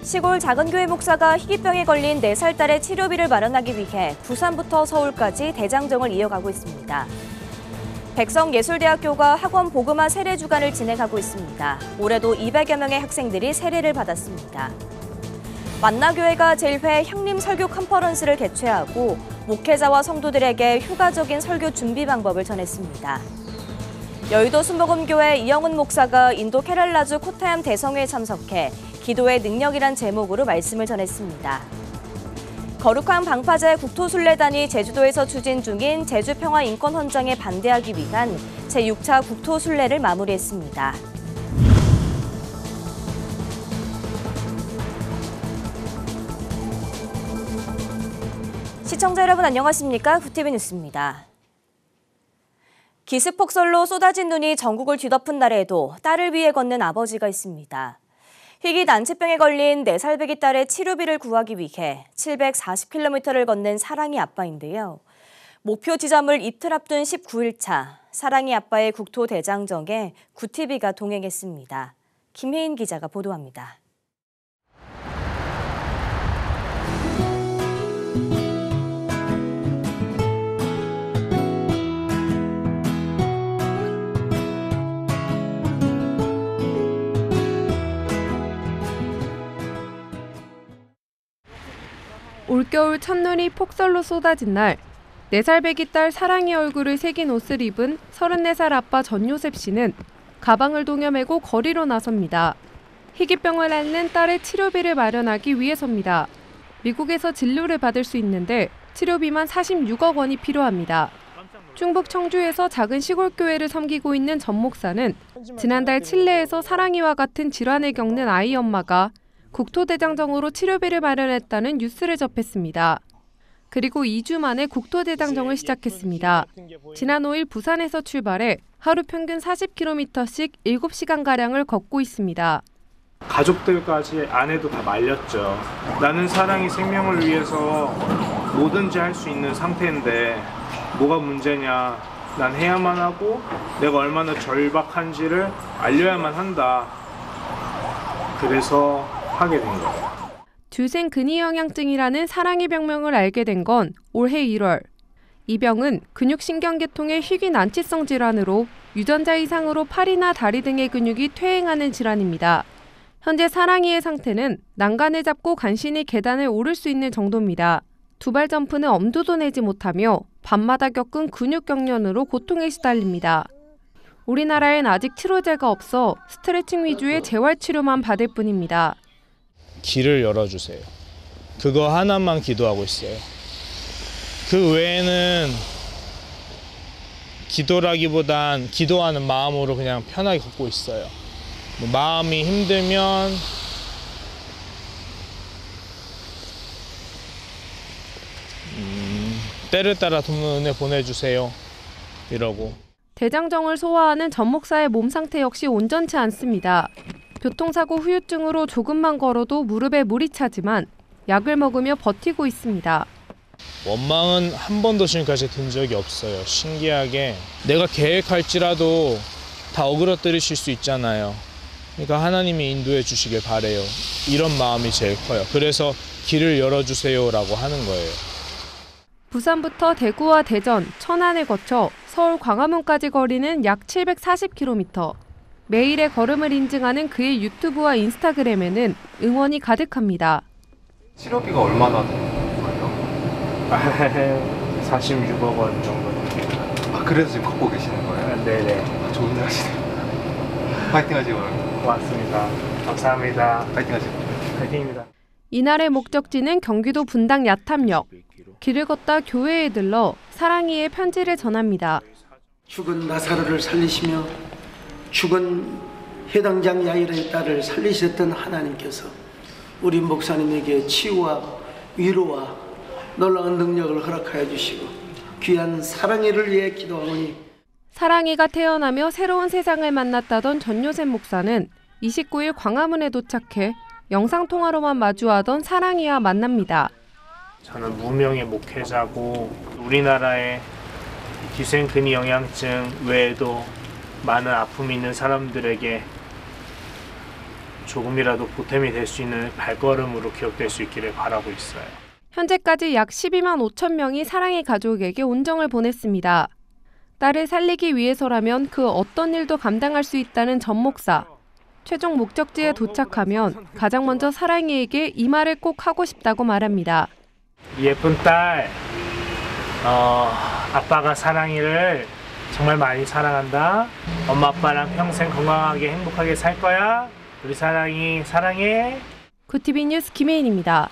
시골 작은 교회 목사가 희귀병에 걸린 4살 딸의 치료비를 마련하기 위해 부산부터 서울까지 대장정을 이어가고 있습니다. 백성예술대학교가 학원 복음화 세례 주간을 진행하고 있습니다. 올해도 200여 명의 학생들이 세례를 받았습니다. 만나교회가 제1회 향림 설교 컨퍼런스를 개최하고 목회자와 성도들에게 효과적인 설교 준비 방법을 전했습니다. 여의도 순복음교회 이영훈 목사가 인도 케랄라주 코타얌 대성회에 참석해 기도의 능력이란 제목으로 말씀을 전했습니다. 거룩한 방파제 국토순례단이 제주도에서 추진 중인 제주평화인권헌장에 반대하기 위한 제6차 국토순례를 마무리했습니다. 시청자 여러분 안녕하십니까? 구티비 뉴스입니다. 기습폭설로 쏟아진 눈이 전국을 뒤덮은 날에도 딸을 위해 걷는 아버지가 있습니다. 희귀 난치병에 걸린 4살 배기 딸의 치료비를 구하기 위해 740km를 걷는 사랑이 아빠인데요. 목표 지점을 이틀 앞둔 19일차, 사랑이 아빠의 국토대장정에 구티비가 동행했습니다. 김혜인 기자가 보도합니다. 올겨울 첫눈이 폭설로 쏟아진 날, 4살 배기 딸 사랑이 얼굴을 새긴 옷을 입은 34살 아빠 전요셉 씨는 가방을 동여매고 거리로 나섭니다. 희귀병을 앓는 딸의 치료비를 마련하기 위해서입니다. 미국에서 진료를 받을 수 있는데 치료비만 46억 원이 필요합니다. 충북 청주에서 작은 시골교회를 섬기고 있는 전 목사는 지난달 칠레에서 사랑이와 같은 질환을 겪는 아이 엄마가 국토대장정으로 치료비를 마련했다는 뉴스를 접했습니다. 그리고 2주 만에 국토대장정을 시작했습니다. 지난 5일 부산에서 출발해 하루 평균 40km씩 7시간가량을 걷고 있습니다. 가족들까지 아내도 다 말렸죠. 나는 사랑이 생명을 위해서 뭐든지 할 수 있는 상태인데 뭐가 문제냐. 난 해야만 하고 내가 얼마나 절박한지를 알려야만 한다. 그래서 하게 된 거예요. 주생 근위영양증이라는 사랑의 병명을 알게 된 건 올해 1월. 이 병은 근육신경계통의 희귀 난치성 질환으로 유전자 이상으로 팔이나 다리 등의 근육이 퇴행하는 질환입니다. 현재 사랑이의 상태는 난간을 잡고 간신히 계단을 오를 수 있는 정도입니다. 두발 점프는 엄두도 내지 못하며 밤마다 겪은 근육 경련으로 고통에 시달립니다. 우리나라엔 아직 치료제가 없어 스트레칭 위주의 재활치료만 받을 뿐입니다. 길을 열어주세요. 그거 하나만 기도하고 있어요. 그 외에는 기도라기보단 기도하는 마음으로 그냥 편하게 걷고 있어요. 마음이 힘들면 때를 따라 돕는 은혜 보내주세요. 이러고. 대장정을 소화하는 전 목사의 몸 상태 역시 온전치 않습니다. 교통사고 후유증으로 조금만 걸어도 무릎에 물이 차지만 약을 먹으며 버티고 있습니다. 원망은 한 번도 지금까지 든 적이 없어요. 신기하게 내가 계획할지라도 다 어그러뜨리실 수 있잖아요. 그러니까 하나님이 인도해 주시길 바래요. 이런 마음이 제일 커요. 그래서 길을 열어주세요라고 하는 거예요. 부산부터 대구와 대전, 천안을 거쳐 서울 광화문까지 거리는 약 740km. 매일의 걸음을 인증하는 그의 유튜브와 인스타그램에는 응원이 가득합니다. 치료비가 얼마나 되는 거예요? 46억 원 정도 됩니다. 아, 그래서 지금 걷고 계시는 거예요? 네네. 아, 좋은 일 하시네요. 파이팅 하시고요. 고맙습니다. 감사합니다. 파이팅 하시고. 파이팅입니다. 이날의 목적지는 경기도 분당 야탐역. 길을 걷다 교회에 들러 사랑이의 편지를 전합니다. 죽은 나사로를 살리시며 죽은 해당장 야일의 딸을 살리셨던 하나님께서 우리 목사님에게 치유와 위로와 놀라운 능력을 허락하여 주시고 귀한 사랑이를 위해 기도하오니 사랑이가 태어나며 새로운 세상을 만났다던 전요셉 목사는 29일 광화문에 도착해 영상통화로만 마주하던 사랑이와 만납니다. 저는 무명의 목회자고 우리나라의 기생근위영양증 외에도 많은 아픔이 있는 사람들에게 조금이라도 보탬이 될 수 있는 발걸음으로 기억될 수 있기를 바라고 있어요. 현재까지 약 12만 5천 명이 사랑의 가족에게 온정을 보냈습니다. 딸을 살리기 위해서라면 그 어떤 일도 감당할 수 있다는 전 목사. 최종 목적지에 도착하면 가장 먼저 사랑이에게 이 말을 꼭 하고 싶다고 말합니다. 예쁜 딸, 아빠가 사랑이를 정말 많이 사랑한다. 엄마 아빠랑 평생 건강하게 행복하게 살 거야. 우리 사랑이 사랑해. 구티비 뉴스 김혜인입니다.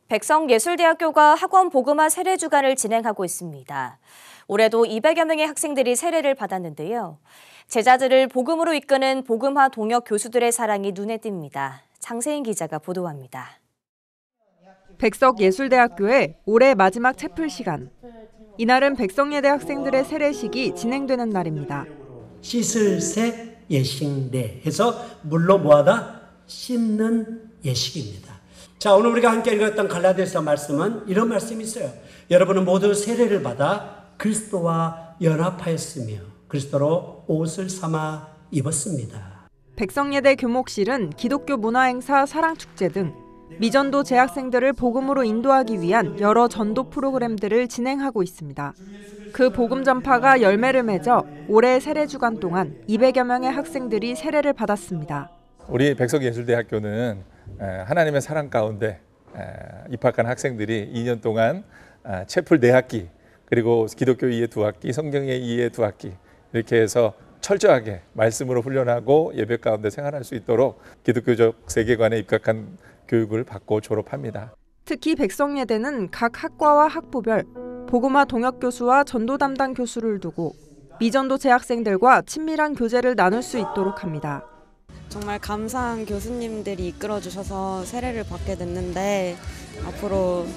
백성예술대학교가 학원 복음화 세례 주간을 진행하고 있습니다. 올해도 200여 명의 학생들이 세례를 받았는데요. 제자들을 복음으로 이끄는 복음화 동역 교수들의 사랑이 눈에 띕니다. 장세인 기자가 보도합니다. 백석예술대학교의 올해 마지막 채플 시간. 이날은 백성예대 학생들의 세례식이 진행되는 날입니다. 씻을 새 예식대 해서 물로 뭐하다? 씻는 예식입니다. 자, 오늘 우리가 함께 읽었던 갈라디아서 말씀은 이런 말씀이 있어요. 여러분은 모두 세례를 받아 그리스도와 연합하였으며 그리스도로 옷을 삼아 입었습니다. 백성예대 교목실은 기독교 문화행사 사랑축제 등 미전도 재학생들을 복음으로 인도하기 위한 여러 전도 프로그램들을 진행하고 있습니다. 그 복음 전파가 열매를 맺어 올해 세례 주간 동안 200여 명의 학생들이 세례를 받았습니다. 우리 백석예술대학교는 하나님의 사랑 가운데 입학한 학생들이 2년 동안 채플 4학기 그리고 기독교 2회 2학기, 성경의 2회 2학기 이렇게 해서 철저하게 말씀으로 훈련하고 예배 가운데 생활할 수 있도록 기독교적 세계관에 입각한 교육을 받고 졸업합니다. 특히 백성예대는 각 학과와 학부별 복음화 동역 교수와 전도 담당 교수를 두고 미전도 재학생들과 친밀한 교제를 나눌 수 있도록 합니다. 정말 감사한 교수님들이 이끌어주셔서 세례를 받게 됐는데 앞으로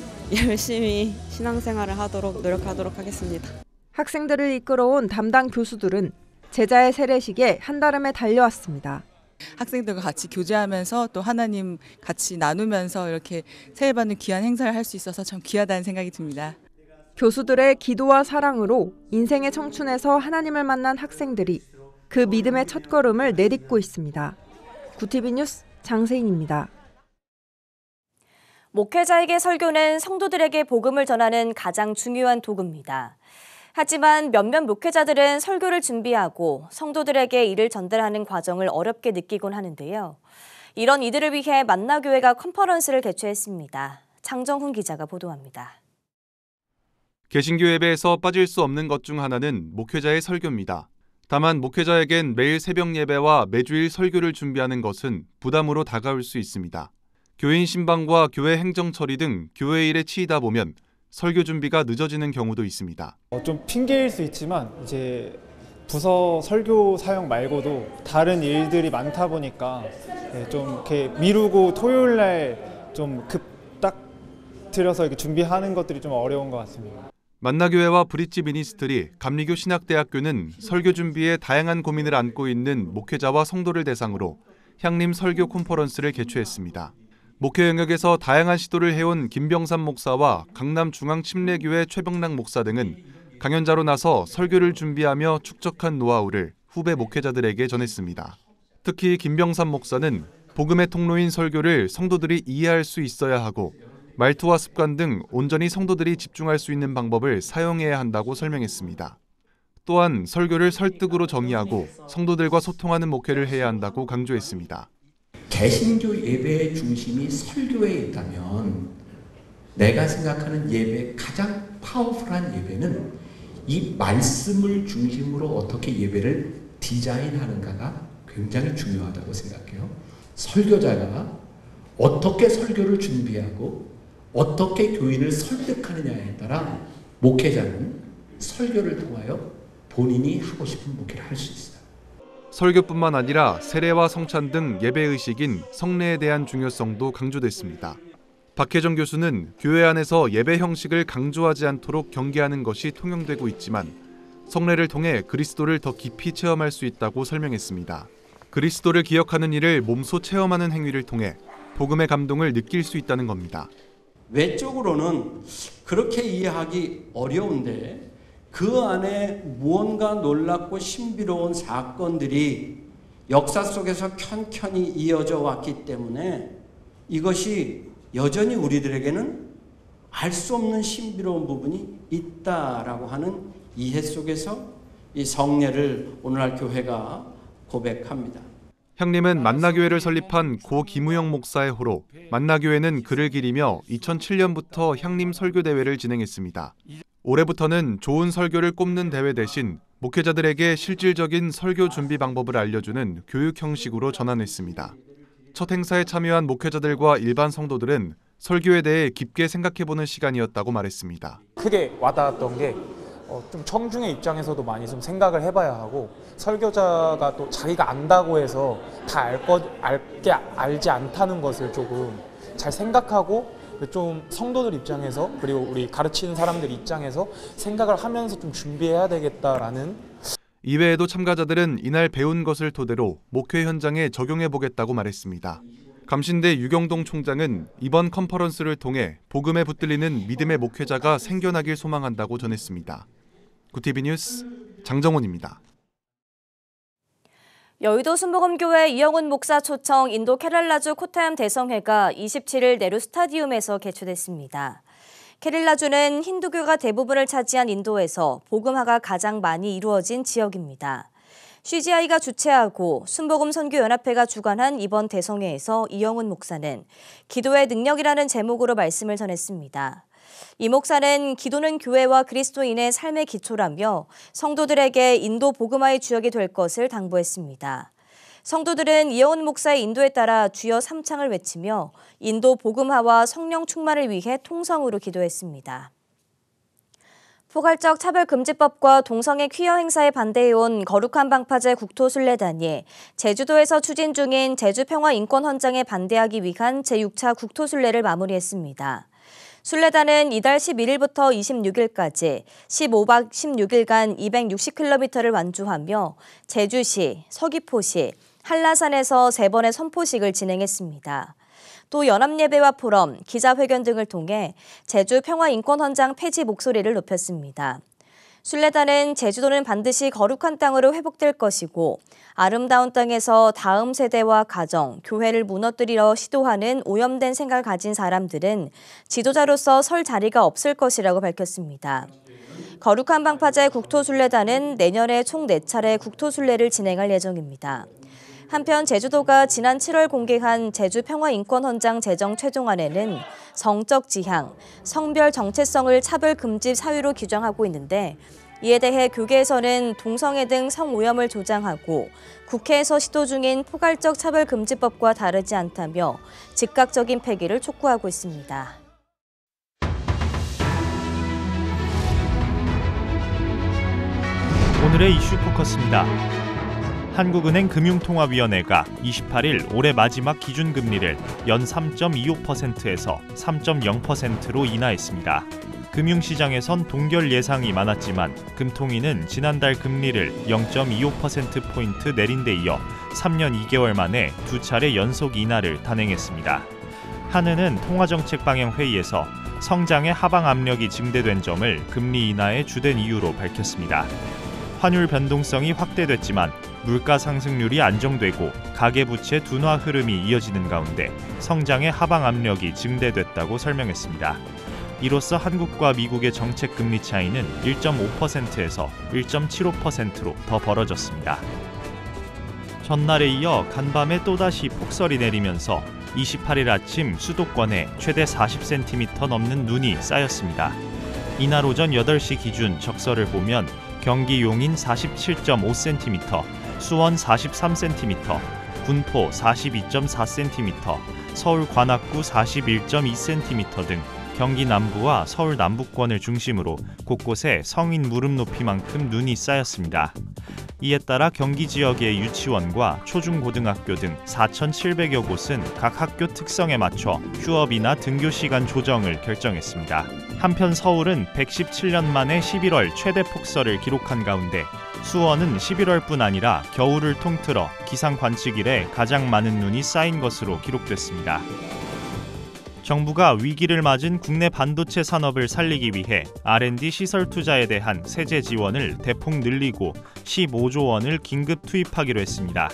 열심히 신앙생활을 하도록 노력하도록 하겠습니다. 학생들을 이끌어온 담당 교수들은 제자의 세례식에 한달음에 달려왔습니다. 학생들과 같이 교제하면서 또 하나님 같이 나누면서 이렇게 세례받는 귀한 행사를 할 수 있어서 참 귀하다는 생각이 듭니다. 교수들의 기도와 사랑으로 인생의 청춘에서 하나님을 만난 학생들이 그 믿음의 첫걸음을 내딛고 있습니다. 구티비 뉴스 장세인입니다. 목회자에게 설교는 성도들에게 복음을 전하는 가장 중요한 도구입니다. 하지만 몇몇 목회자들은 설교를 준비하고 성도들에게 이를 전달하는 과정을 어렵게 느끼곤 하는데요. 이런 이들을 위해 만나교회가 컨퍼런스를 개최했습니다. 장정훈 기자가 보도합니다. 개신교 예배에서 빠질 수 없는 것 중 하나는 목회자의 설교입니다. 다만 목회자에겐 매일 새벽 예배와 매주일 설교를 준비하는 것은 부담으로 다가올 수 있습니다. 교인 신방과 교회 행정 처리 등 교회 일에 치이다 보면 설교 준비가 늦어지는 경우도 있습니다. 좀 핑계일 수 있지만 이제 부서 설교 사역 말고도 다른 일들이 많다 보니까 좀 이렇게 미루고 토요일 날 좀 급딱 들여서 이렇게 준비하는 것들이 좀 어려운 것 같습니다. 만나교회와 브릿지 미니스트리, 감리교 신학대학교는 설교 준비에 다양한 고민을 안고 있는 목회자와 성도를 대상으로 향림 설교 컨퍼런스를 개최했습니다. 목회 영역에서 다양한 시도를 해온 김병삼 목사와 강남중앙침례교회 최병락 목사 등은 강연자로 나서 설교를 준비하며 축적한 노하우를 후배 목회자들에게 전했습니다. 특히 김병삼 목사는 복음의 통로인 설교를 성도들이 이해할 수 있어야 하고 말투와 습관 등 온전히 성도들이 집중할 수 있는 방법을 사용해야 한다고 설명했습니다. 또한 설교를 설득으로 정의하고 성도들과 소통하는 목회를 해야 한다고 강조했습니다. 개신교 예배의 중심이 설교에 있다면 내가 생각하는 예배 가장 파워풀한 예배는 이 말씀을 중심으로 어떻게 예배를 디자인하는가가 굉장히 중요하다고 생각해요. 설교자가 어떻게 설교를 준비하고 어떻게 교인을 설득하느냐에 따라 목회자는 설교를 통하여 본인이 하고 싶은 목회를 할 수 있어요. 설교뿐만 아니라 세례와 성찬 등 예배의식인 성례에 대한 중요성도 강조됐습니다. 박혜정 교수는 교회 안에서 예배 형식을 강조하지 않도록 경계하는 것이 통용되고 있지만 성례를 통해 그리스도를 더 깊이 체험할 수 있다고 설명했습니다. 그리스도를 기억하는 일을 몸소 체험하는 행위를 통해 복음의 감동을 느낄 수 있다는 겁니다. 외적으로는 그렇게 이해하기 어려운데 그 안에 무언가 놀랍고 신비로운 사건들이 역사 속에서 켠켠이 이어져 왔기 때문에 이것이 여전히 우리들에게는 알 수 없는 신비로운 부분이 있다라고 하는 이해 속에서 이 성례를 오늘날 교회가 고백합니다. 향림은 만나교회를 설립한 고 김우영 목사의 호로 만나교회는 글을 기리며 2007년부터 향림 설교대회를 진행했습니다. 올해부터는 좋은 설교를 꼽는 대회 대신 목회자들에게 실질적인 설교 준비 방법을 알려주는 교육 형식으로 전환했습니다. 첫 행사에 참여한 목회자들과 일반 성도들은 설교에 대해 깊게 생각해보는 시간이었다고 말했습니다. 크게 와닿았던 게 좀 청중의 입장에서도 많이 좀 생각을 해봐야 하고, 설교자가 또 자기가 안다고 해서 다 알지 않다는 것을 조금 잘 생각하고, 좀 성도들 입장에서 그리고 우리 가르치는 사람들 입장에서 생각을 하면서 좀 준비해야 되겠다라는. 이외에도 참가자들은 이날 배운 것을 토대로 목회 현장에 적용해보겠다고 말했습니다. 감신대 유경동 총장은 이번 컨퍼런스를 통해 복음에 붙들리는 믿음의 목회자가 생겨나길 소망한다고 전했습니다. 구티비 뉴스 장정훈입니다. 여의도 순복음교회 이영훈 목사 초청 인도 케랄라주 코타얌 대성회가 27일 네루 스타디움에서 개최됐습니다. 케랄라주는 힌두교가 대부분을 차지한 인도에서 복음화가 가장 많이 이루어진 지역입니다. CGI가 주최하고 순복음선교연합회가 주관한 이번 대성회에서 이영훈 목사는 기도의 능력이라는 제목으로 말씀을 전했습니다. 이 목사는 기도는 교회와 그리스도인의 삶의 기초라며 성도들에게 인도 복음화의 주역이 될 것을 당부했습니다. 성도들은 이영훈 목사의 인도에 따라 주여 삼창을 외치며 인도 복음화와 성령 충만을 위해 통성으로 기도했습니다. 포괄적 차별금지법과 동성애 퀴어 행사에 반대해온 거룩한 방파제 국토순례단이 제주도에서 추진 중인 제주평화인권헌장에 반대하기 위한 제6차 국토순례를 마무리했습니다. 순례단은 이달 11일부터 26일까지 15박 16일간 260km를 완주하며 제주시, 서귀포시, 한라산에서 3번의 선포식을 진행했습니다. 또 연합예배와 포럼, 기자회견 등을 통해 제주 평화인권헌장 폐지 목소리를 높였습니다. 순례단은 제주도는 반드시 거룩한 땅으로 회복될 것이고 아름다운 땅에서 다음 세대와 가정, 교회를 무너뜨리려 시도하는 오염된 생각을 가진 사람들은 지도자로서 설 자리가 없을 것이라고 밝혔습니다. 거룩한 방파제 국토순례단은 내년에 총 4차례 국토순례를 진행할 예정입니다. 한편 제주도가 지난 7월 공개한 제주평화인권헌장 제정 최종안에는 성적 지향, 성별 정체성을 차별금지 사유로 규정하고 있는데 이에 대해 교계에서는 동성애 등 성오염을 조장하고 국회에서 시도 중인 포괄적 차별금지법과 다르지 않다며 즉각적인 폐기를 촉구하고 있습니다. 오늘의 이슈 포커스입니다. 한국은행 금융통화위원회가 28일 올해 마지막 기준금리를 연 3.25%에서 3.0%로 인하했습니다. 금융시장에선 동결 예상이 많았지만 금통위는 지난달 금리를 0.25%포인트 내린 데 이어 3년 2개월 만에 2차례 연속 인하를 단행했습니다. 한은은 통화정책방향회의에서 성장의 하방 압력이 증대된 점을 금리 인하의 주된 이유로 밝혔습니다. 환율 변동성이 확대됐지만 물가 상승률이 안정되고 가계부채 둔화 흐름이 이어지는 가운데 성장의 하방 압력이 증대됐다고 설명했습니다. 이로써 한국과 미국의 정책 금리 차이는 1.5%에서 1.75%로 더 벌어졌습니다. 전날에 이어 간밤에 또다시 폭설이 내리면서 28일 아침 수도권에 최대 40cm 넘는 눈이 쌓였습니다. 이날 오전 8시 기준 적설을 보면 경기 용인 47.5cm, 수원 43cm, 군포 42.4cm, 서울 관악구 41.2cm 등 경기 남부와 서울 남부권을 중심으로 곳곳에 성인 무릎 높이만큼 눈이 쌓였습니다. 이에 따라 경기 지역의 유치원과 초중고등학교 등 4,700여 곳은 각 학교 특성에 맞춰 휴업이나 등교 시간 조정을 결정했습니다. 한편 서울은 117년 만에 11월 최대 폭설을 기록한 가운데 수원은 11월뿐 아니라 겨울을 통틀어 기상 관측 이래 가장 많은 눈이 쌓인 것으로 기록됐습니다. 정부가 위기를 맞은 국내 반도체 산업을 살리기 위해 R&D 시설 투자에 대한 세제 지원을 대폭 늘리고 15조 원을 긴급 투입하기로 했습니다.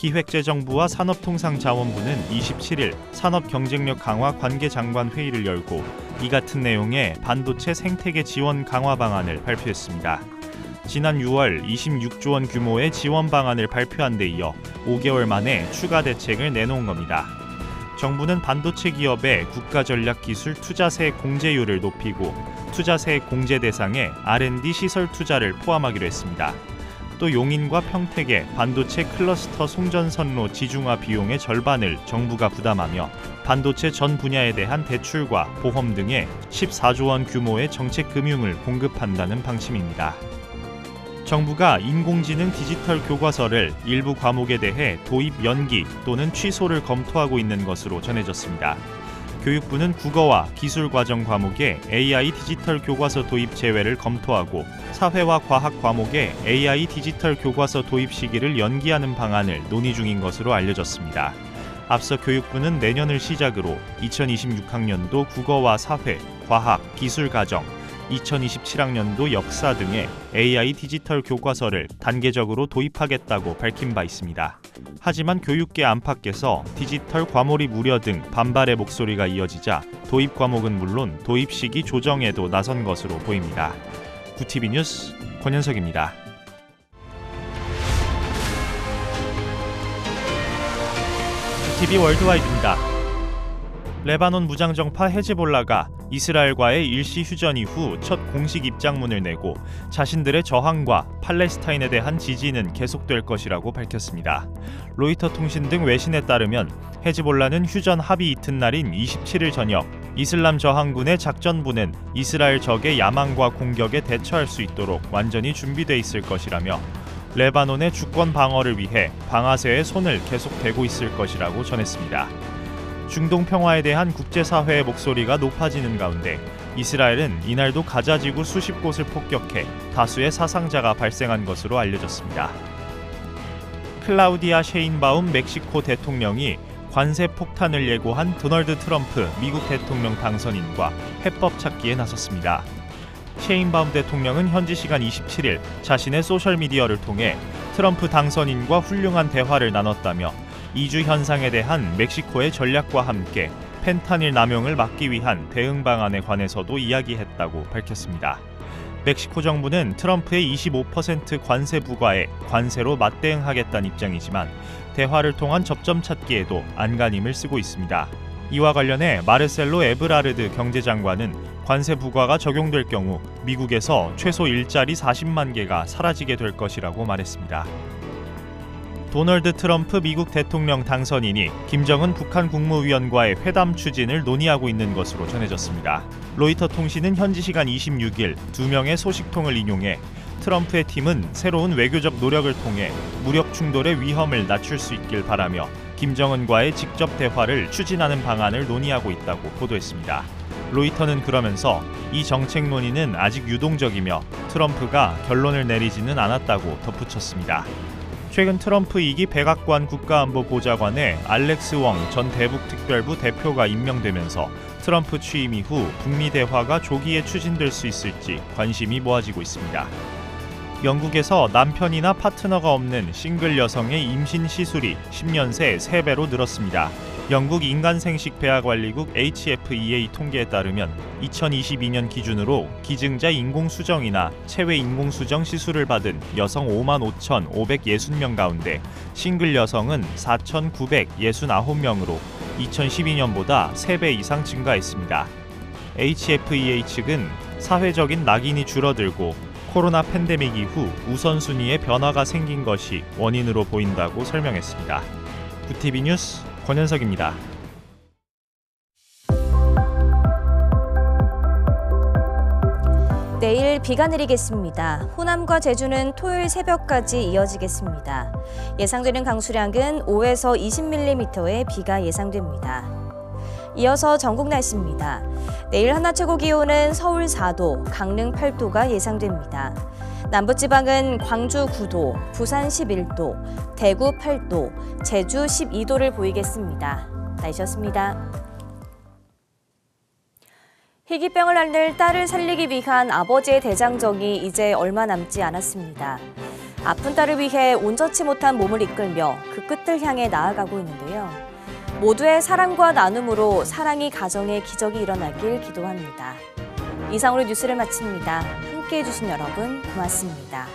기획재정부와 산업통상자원부는 27일 산업경쟁력 강화 관계장관 회의를 열고 이 같은 내용의 반도체 생태계 지원 강화 방안을 발표했습니다. 지난 6월 26조 원 규모의 지원 방안을 발표한 데 이어 5개월 만에 추가 대책을 내놓은 겁니다. 정부는 반도체 기업의 국가전략기술 투자세 공제율을 높이고 투자세 공제 대상에 R&D 시설 투자를 포함하기로 했습니다. 또 용인과 평택의 반도체 클러스터 송전선로 지중화 비용의 절반을 정부가 부담하며 반도체 전 분야에 대한 대출과 보험 등의 14조 원 규모의 정책 금융을 공급한다는 방침입니다. 정부가 인공지능 디지털 교과서를 일부 과목에 대해 도입 연기 또는 취소를 검토하고 있는 것으로 전해졌습니다. 교육부는 국어와 기술과정 과목에 AI 디지털 교과서 도입 제외를 검토하고 사회와 과학 과목에 AI 디지털 교과서 도입 시기를 연기하는 방안을 논의 중인 것으로 알려졌습니다. 앞서 교육부는 내년을 시작으로 2026학년도 국어와 사회, 과학, 기술과정, 2027학년도 역사 등의 AI 디지털 교과서를 단계적으로 도입하겠다고 밝힌 바 있습니다. 하지만 교육계 안팎에서 디지털 과몰입 우려 등 반발의 목소리가 이어지자 도입 과목은 물론 도입 시기 조정에도 나선 것으로 보입니다. 구TV 뉴스 권현석입니다. 구TV 월드와이드입니다. 레바논 무장정파 헤즈볼라가 이스라엘과의 일시 휴전 이후 첫 공식 입장문을 내고 자신들의 저항과 팔레스타인에 대한 지지는 계속될 것이라고 밝혔습니다. 로이터 통신 등 외신에 따르면 헤즈볼라는 휴전 합의 이튿날인 27일 저녁 이슬람 저항군의 작전부는 이스라엘 적의 야망과 공격에 대처할 수 있도록 완전히 준비돼 있을 것이라며 레바논의 주권 방어를 위해 방아쇠의 손을 계속 대고 있을 것이라고 전했습니다. 중동 평화에 대한 국제사회의 목소리가 높아지는 가운데 이스라엘은 이날도 가자 지구 수십 곳을 폭격해 다수의 사상자가 발생한 것으로 알려졌습니다. 클라우디아 셰인바움 멕시코 대통령이 관세 폭탄을 예고한 도널드 트럼프 미국 대통령 당선인과 해법 찾기에 나섰습니다. 셰인바움 대통령은 현지 시간 27일 자신의 소셜미디어를 통해 트럼프 당선인과 훌륭한 대화를 나눴다며 이주 현상에 대한 멕시코의 전략과 함께 펜타닐 남용을 막기 위한 대응 방안에 관해서도 이야기했다고 밝혔습니다. 멕시코 정부는 트럼프의 25% 관세 부과에 관세로 맞대응하겠다는 입장이지만 대화를 통한 접점 찾기에도 안간힘을 쓰고 있습니다. 이와 관련해 마르셀로 에브라르드 경제장관은 관세 부과가 적용될 경우 미국에서 최소 일자리 40만 개가 사라지게 될 것이라고 말했습니다. 도널드 트럼프 미국 대통령 당선인이 김정은 북한 국무위원과의 회담 추진을 논의하고 있는 것으로 전해졌습니다. 로이터 통신은 현지 시간 26일 2명의 소식통을 인용해 트럼프의 팀은 새로운 외교적 노력을 통해 무력 충돌의 위험을 낮출 수 있길 바라며 김정은과의 직접 대화를 추진하는 방안을 논의하고 있다고 보도했습니다. 로이터는 그러면서 이 정책 논의는 아직 유동적이며 트럼프가 결론을 내리지는 않았다고 덧붙였습니다. 최근 트럼프 2기 백악관 국가안보보좌관에 알렉스 웡 전 대북특별부 대표가 임명되면서 트럼프 취임 이후 북미 대화가 조기에 추진될 수 있을지 관심이 모아지고 있습니다. 영국에서 남편이나 파트너가 없는 싱글 여성의 임신 시술이 10년 새 3배로 늘었습니다. 영국 인간생식배아관리국 HFEA 통계에 따르면 2022년 기준으로 기증자 인공수정이나 체외 인공수정 시술을 받은 여성 55,560명 가운데 싱글 여성은 4,969명으로 2012년보다 3배 이상 증가했습니다. HFEA 측은 사회적인 낙인이 줄어들고 코로나 팬데믹 이후 우선순위에 변화가 생긴 것이 원인으로 보인다고 설명했습니다. 구TV 뉴스 권현석입니다. 내일 비가 내리겠습니다. 호남과 제주는 토요일 새벽까지 이어지겠습니다. 예상되는 강수량은 5에서 20mm의 비가 예상됩니다. 이어서 전국 날씨입니다. 내일 한낮 최고 기온은 서울 4도, 강릉 8도가 예상됩니다. 남부지방은 광주 9도, 부산 11도, 대구 8도, 제주 12도를 보이겠습니다. 날씨였습니다. 희귀병을 앓는 딸을 살리기 위한 아버지의 대장정이 이제 얼마 남지 않았습니다. 아픈 딸을 위해 온전치 못한 몸을 이끌며 그 끝을 향해 나아가고 있는데요. 모두의 사랑과 나눔으로 사랑이 가정에 기적이 일어나길 기도합니다. 이상으로 뉴스를 마칩니다. 함께해 주신 여러분 고맙습니다.